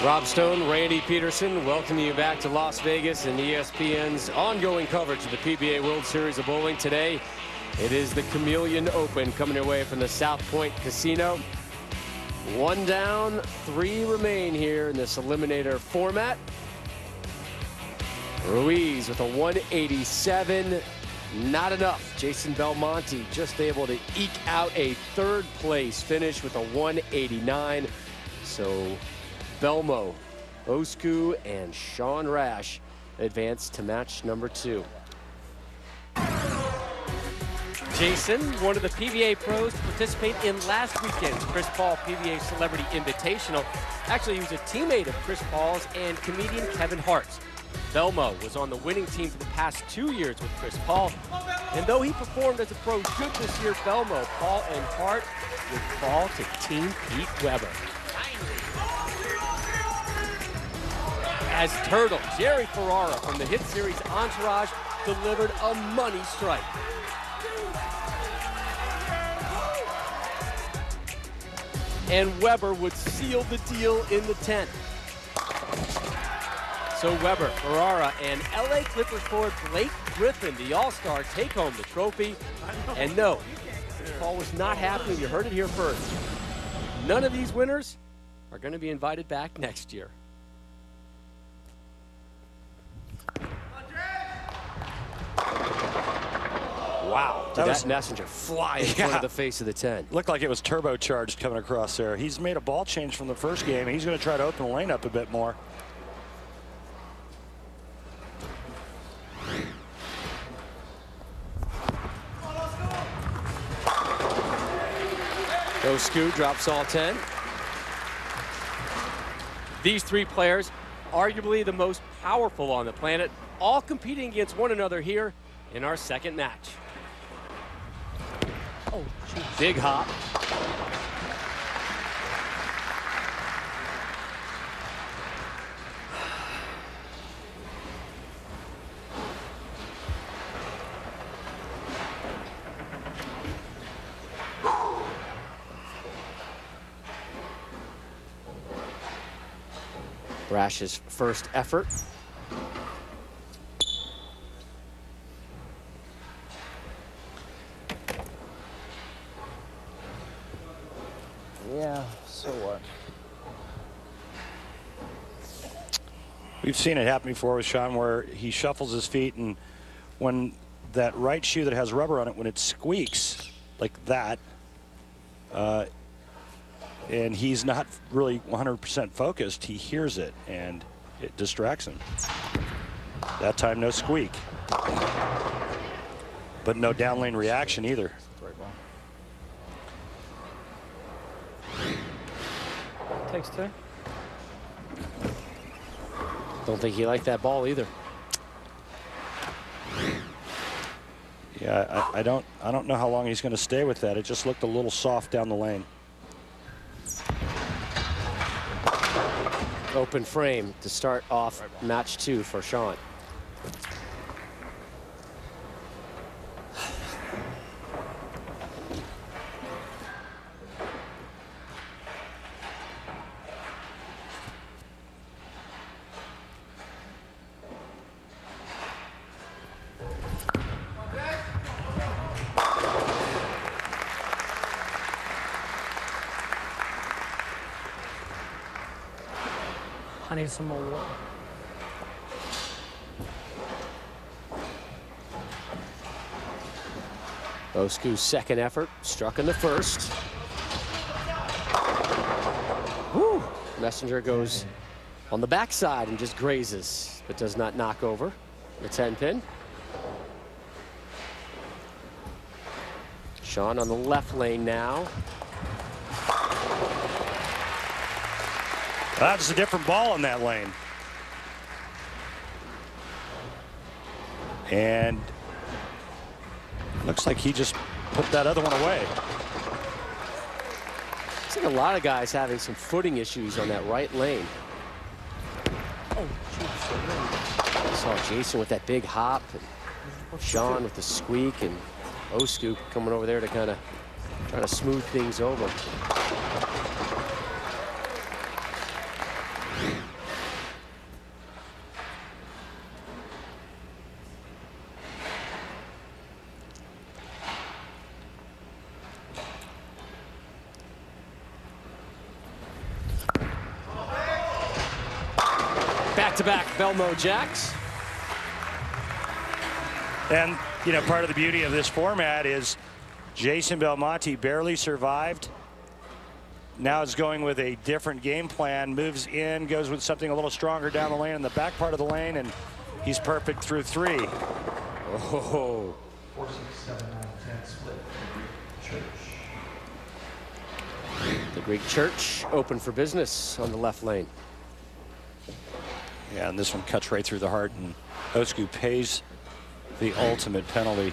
Rob Stone, Randy Peterson, welcoming you back to Las Vegas and ESPN's ongoing coverage of the PBA World Series of Bowling. Today, it is the Chameleon Open coming away from the South Point Casino. 1 down, 3 remain here in this eliminator format. Ruiz with a 187, not enough. Jason Belmonte just able to eke out a 3rd place finish with a 189. So Belmo, Osku, and Sean Rash advance to match number 2. Jason, one of the PBA pros to participate in last weekend's Chris Paul PBA Celebrity Invitational. Actually, he was a teammate of Chris Paul's and comedian Kevin Hart's. Belmo was on the winning team for the past 2 years with Chris Paul. And though he performed as a pro good this year, Belmo, Paul, and Hart would fall to Team Pete Weber. As Turtle, Jerry Ferrara from the hit series Entourage delivered a money strike. And Weber would seal the deal in the 10th. So Weber, Ferrara, and LA Clippers forward Blake Griffin, the All-Star, take home the trophy. And no, Paul was not happy. You heard it here first. None of these winners are going to be invited back next year. Wow, did that messenger fly in front of the face of the 10. Looked like it was turbocharged coming across there. He's made a ball change from the first game. He's going to try to open the lane up a bit more. Osku drops all 10. These 3 players, arguably the most powerful on the planet, all competing against one another here in our 2nd match. Oh, geez. Big hop. Rash's first effort. Yeah, so what? We've seen it happen before with Sean where he shuffles his feet, and when that right shoe that has rubber on it, when it squeaks like that, and he's not really 100% focused, he hears it and it distracts him. That time, no squeak. But no down lane reaction either. Takes 2. Don't think he liked that ball either. Yeah, I don't know how long he's going to stay with that. It just looked a little soft down the lane. Open frame to start off match 2 for Sean. I need some more water. Osku's 2nd effort, struck in the 1st. Woo! Messenger goes on the backside and just grazes, but does not knock over the 10-pin. Sean on the left lane now. That's a different ball in that lane. And looks like he just put that other one away. Looks like a lot of guys having some footing issues on that right lane. Oh, jeez. I saw Jason with that big hop, and Sean with the squeak, and Osku coming over there to kind of try to smooth things over. Back-to-back Belmo jacks. And, you know, part of the beauty of this format is Jason Belmonte barely survived. Now is going with a different game plan, moves in, goes with something a little stronger down the lane in the back part of the lane, and he's perfect through 3. Oh. 4, 6, 7, 9, 10 split. Church. The Greek Church open for business on the left lane. Yeah, and this one cuts right through the heart, and Osku pays the ultimate penalty.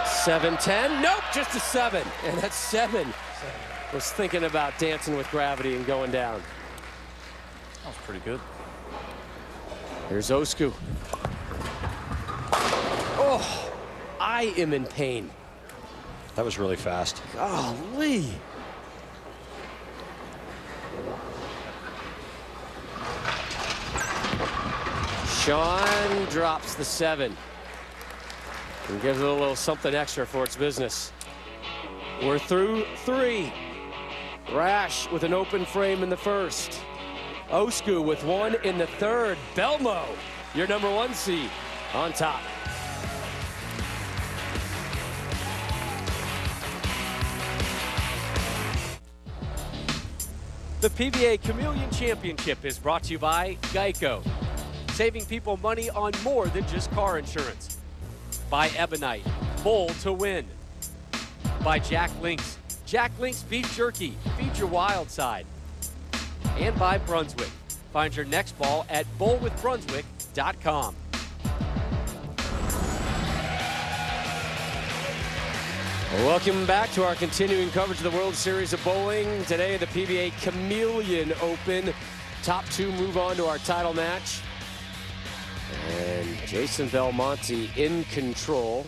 $7-10. Nope, just a 7. And that's 7. Was thinking about dancing with gravity and going down. That was pretty good. Here's Osku. Oh, I am in pain. That was really fast. Golly. Sean drops the 7 and gives it a little something extra for its business. We're through 3. Rash with an open frame in the first. Osku with 1 in the third. Belmo, your number 1 seed, on top. The PBA Chameleon Championship is brought to you by Geico. Saving people money on more than just car insurance. By Ebonite, bowl to win. By Jack Link's beef jerky, feed your wild side. And by Brunswick. Find your next ball at bowlwithbrunswick.com. Welcome back to our continuing coverage of the World Series of Bowling. Today, the PBA Chameleon Open. Top 2 move on to our title match. And Jason Belmonte in control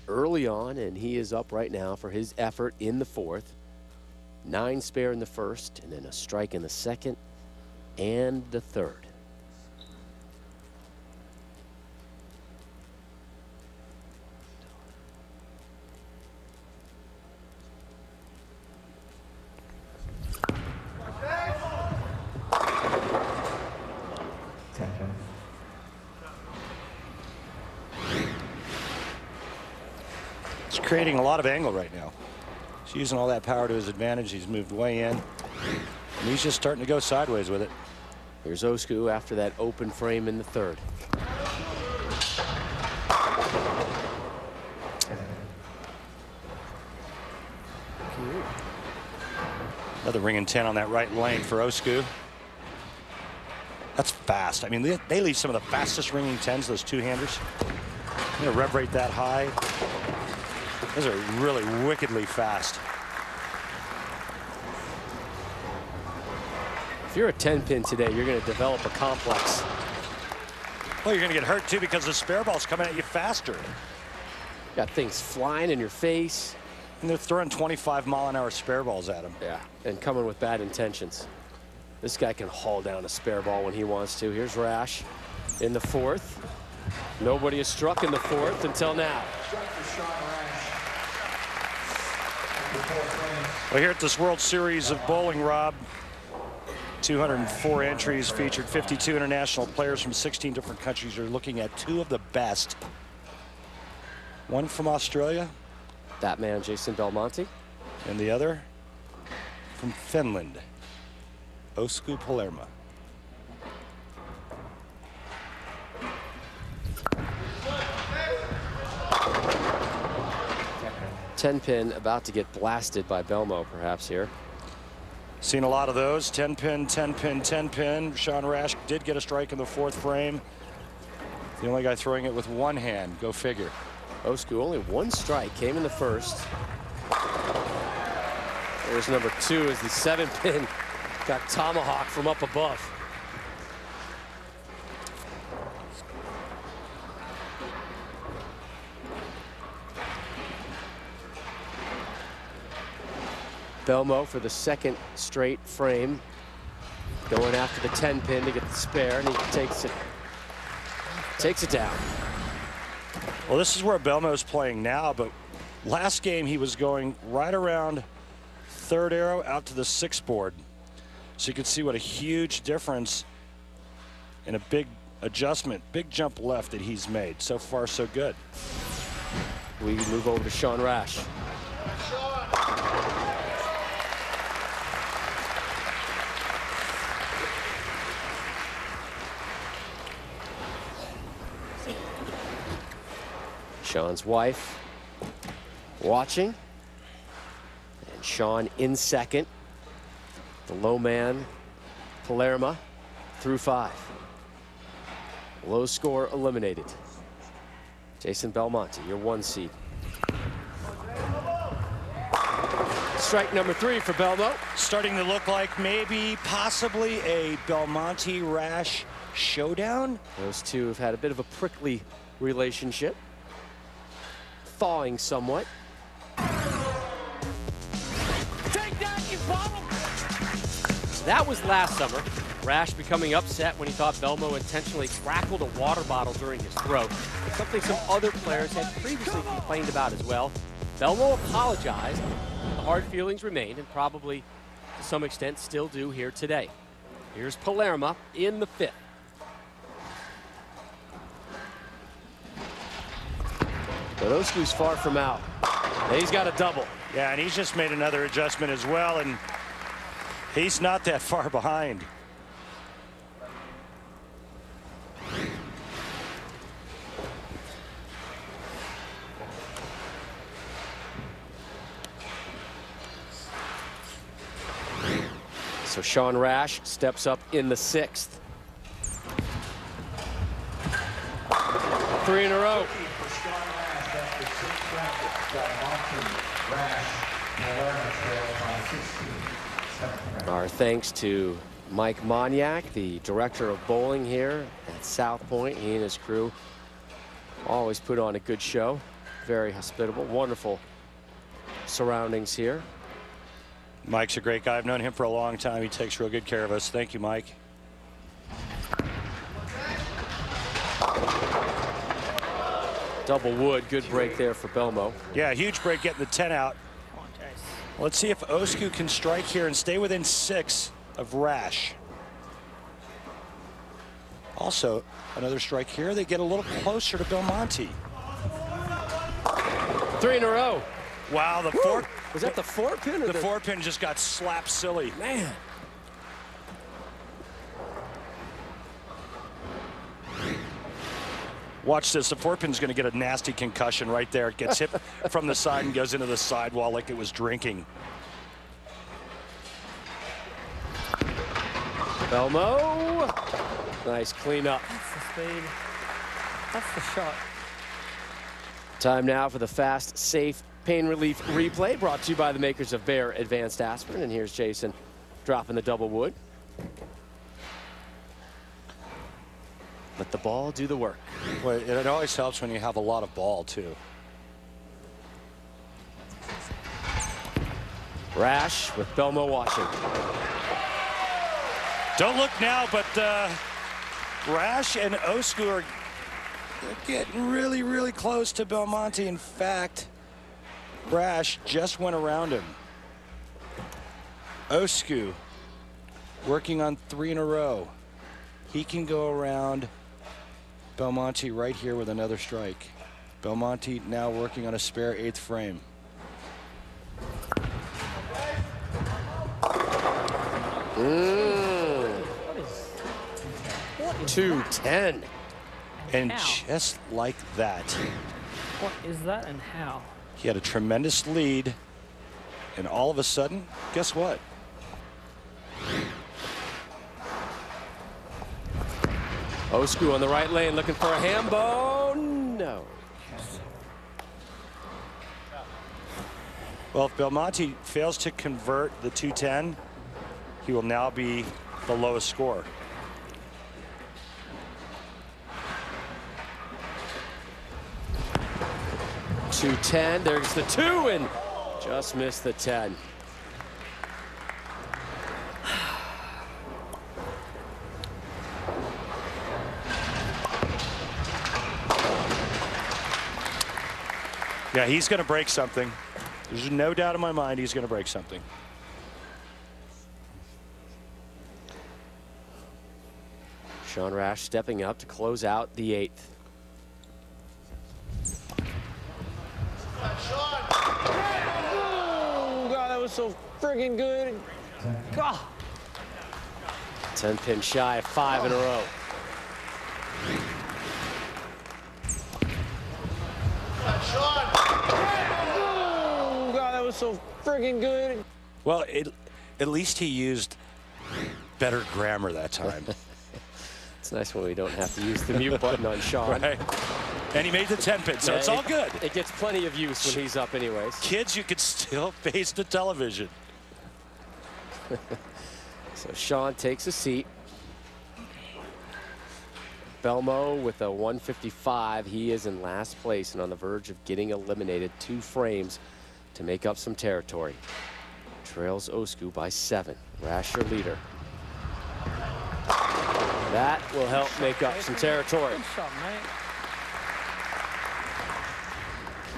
early on, and he is up right now for his effort in the 4th. 9 spare in the first, and then a strike in the second and the third. He's creating a lot of angle right now. He's using all that power to his advantage. He's moved way in, and he's just starting to go sideways with it. Here's Osku after that open frame in the third. Another ring and 10 on that right lane for Osku. That's fast. I mean, they leave some of the fastest ringing 10s, those two-handers. I'm going to rev rate that high. Those are really wickedly fast. If you're a 10-pin today, you're going to develop a complex. Well, you're going to get hurt, too, because the spare ball's coming at you faster. Got things flying in your face. And they're throwing 25-mile-an-hour spare balls at him. Yeah, and coming with bad intentions. This guy can haul down a spare ball when he wants to. Here's Rash in the 4th. Nobody has struck in the 4th until now. Well, here at this World Series of Bowling, Rob, 204 entries featured 52 international players from 16 different countries. You're looking at 2 of the best. One from Australia. That man, Jason Belmonte. And the other from Finland, Osku Palermo. 10-pin about to get blasted by Belmo, perhaps here. Seen a lot of those. 10-pin, 10-pin, 10-pin. Sean Rash did get a strike in the 4th frame. The only guy throwing it with one hand. Go figure. Osku, only 1 strike, came in the 1st. There's number 2 as the 7-pin got tomahawk from up above. Belmo for the 2nd straight frame, going after the 10-pin to get the spare, and he takes it down. Well, this is where Belmo's playing now, but last game he was going right around third arrow out to the sixth board. So you can see what a huge difference and a big adjustment, big jump left that he's made. So far, so good. We move over to Sean Rash. Sean's wife watching, and Sean in second. The low man, Palermo, through 5. Low score eliminated. Jason Belmonte, your 1 seed. Strike number 3 for Belmo. Starting to look like maybe, possibly a Belmonte Rash showdown. Those two have had a bit of a prickly relationship, thawing somewhat. Take that, you bottom! That was last summer. Rash becoming upset when he thought Belmo intentionally crackled a water bottle during his throw. Something some other players had previously complained about as well. Belmo apologized. The hard feelings remained and probably to some extent still do here today. Here's Palermo in the 5th. But Osku's far from out. He's got a double. Yeah, and he's just made another adjustment as well, and he's not that far behind. So Sean Rash steps up in the 6th. 3 in a row. Our thanks to Mike Moniak, the director of bowling here at South Point. He and his crew always put on a good show. Very hospitable, wonderful surroundings here. Mike's a great guy. I've known him for a long time. He takes real good care of us. Thank you, Mike. Double wood, good break there for Belmo. Yeah, huge break getting the 10 out. Let's see if Osku can strike here and stay within 6 of Rash. Also, another strike here. They get a little closer to Belmonte. 3 in a row. Wow, the 4. Was that the 4-pin? The 4-pin just got slapped silly. Man. Watch this. The 4-pin's going to get a nasty concussion right there. It gets hit from the side and goes into the sidewall like it was drinking. Belmo. Nice cleanup. That's the speed. That's the shot. Time now for the fast, safe pain relief replay, brought to you by the makers of Bayer Advanced Aspirin. And here's Jason dropping the double wood. Let the ball do the work. Well, it always helps when you have a lot of ball, too. Rash with Belmo watching. Don't look now, but Rash and Osku are getting really, really close to Belmonte. In fact, Rash just went around him. Osku working on 3 in a row. He can go around Belmonte right here with another strike. Belmonte now working on a spare 8th frame. What is 2-10. And How? just like that, What is that and how? he had a tremendous lead. And all of a sudden, guess what? Osku on the right lane looking for a hambo. No. Well, if Belmonte fails to convert the 210, he will now be the lowest score. .210, there's the 2 and just missed the 10. Yeah, he's going to break something. There's no doubt in my mind he's going to break something. Sean Rash stepping up to close out the 8th. Oh, God, that was so friggin' good. God. 10 pin shy of 5 in a row. Oh, God, that was so friggin' good. Well, at least he used better grammar that time. It's nice when we don't have to use the mute button on Sean. Right. And he made the 10 pin, so it's all good. It gets plenty of use when he's up anyways. Kids, you could still face the television. So Sean takes a seat. Belmo with a 155. He is in last place and on the verge of getting eliminated. 2 frames to make up some territory. Trails Osku by 7. Rash your leader. That will help make up some territory. Good shot, mate.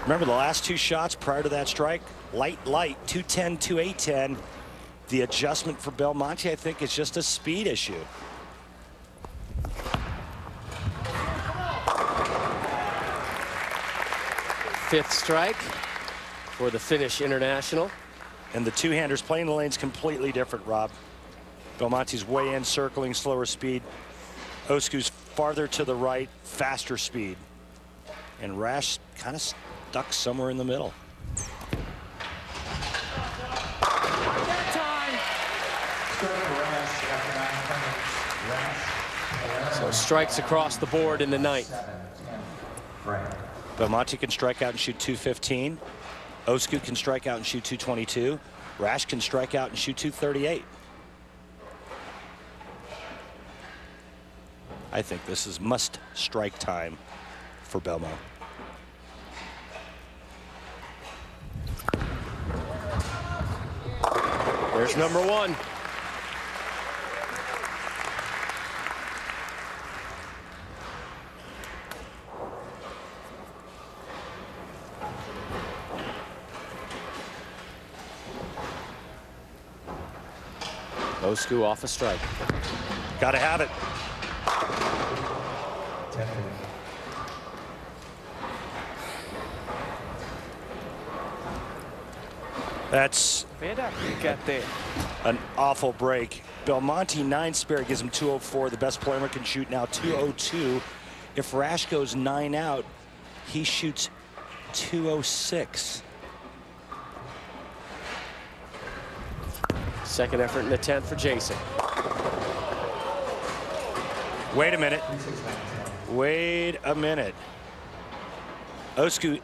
Remember the last 2 shots prior to that strike? Light, 210, 2810. The adjustment for Belmonte, I think, is just a speed issue. Fifth strike for the Finnish international. And the two-handers playing the lanes completely different, Rob. Belmonte's way in, circling, slower speed. Osku's farther to the right, faster speed. And Rash kind of stuck somewhere in the middle. So strikes across the board in the 9th. Belmonte can strike out and shoot 215. Osku can strike out and shoot 222. Rash can strike out and shoot 238. I think this is must strike time for Belmo. There's number 1. Osku off a strike. Gotta have it. That's an awful break. Belmonte 9 spare gives him 204. The best player can shoot now 202. If Rash goes 9 out, he shoots 206. Second effort in the 10th for Jason. Wait a minute. Wait a minute. Osku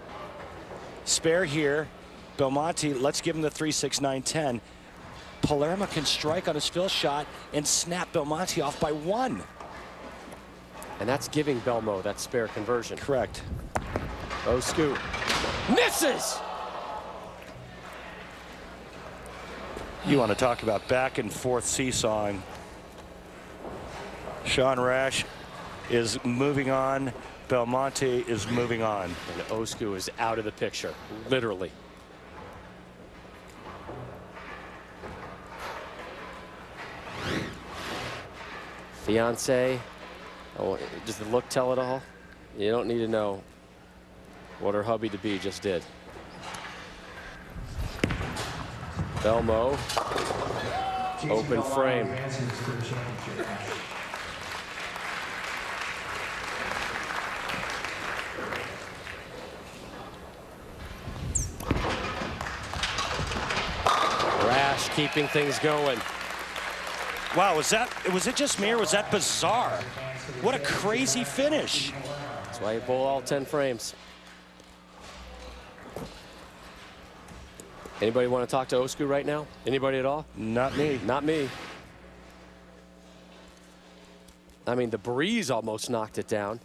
spare here. Belmonte, let's give him the 3-6-9-10. Palermo can strike on his fill shot and snap Belmonte off by 1. And that's giving Belmo that spare conversion. Correct. Osku misses. You want to talk about back and forth seesawing. Sean Rash is moving on. Belmonte is moving on. And Osku is out of the picture, literally. Fiance, oh, does the look tell it all? You don't need to know what her hubby-to-be just did. Belmo, open frame. Rash keeping things going. Wow, was it just me or was that bizarre? What a crazy finish. That's why you bowl all 10 frames. Anybody want to talk to Osku right now? Anybody at all? Not me. Not me. I mean, the breeze almost knocked it down.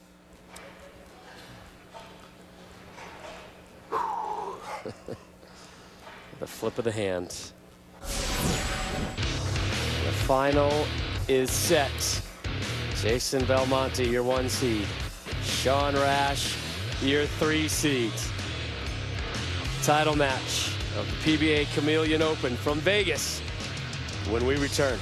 The flip of the hand. The final is set. Jason Belmonte, your 1 seed. Sean Rash, your 3 seed. Title match of the PBA Chameleon Open from Vegas when we return.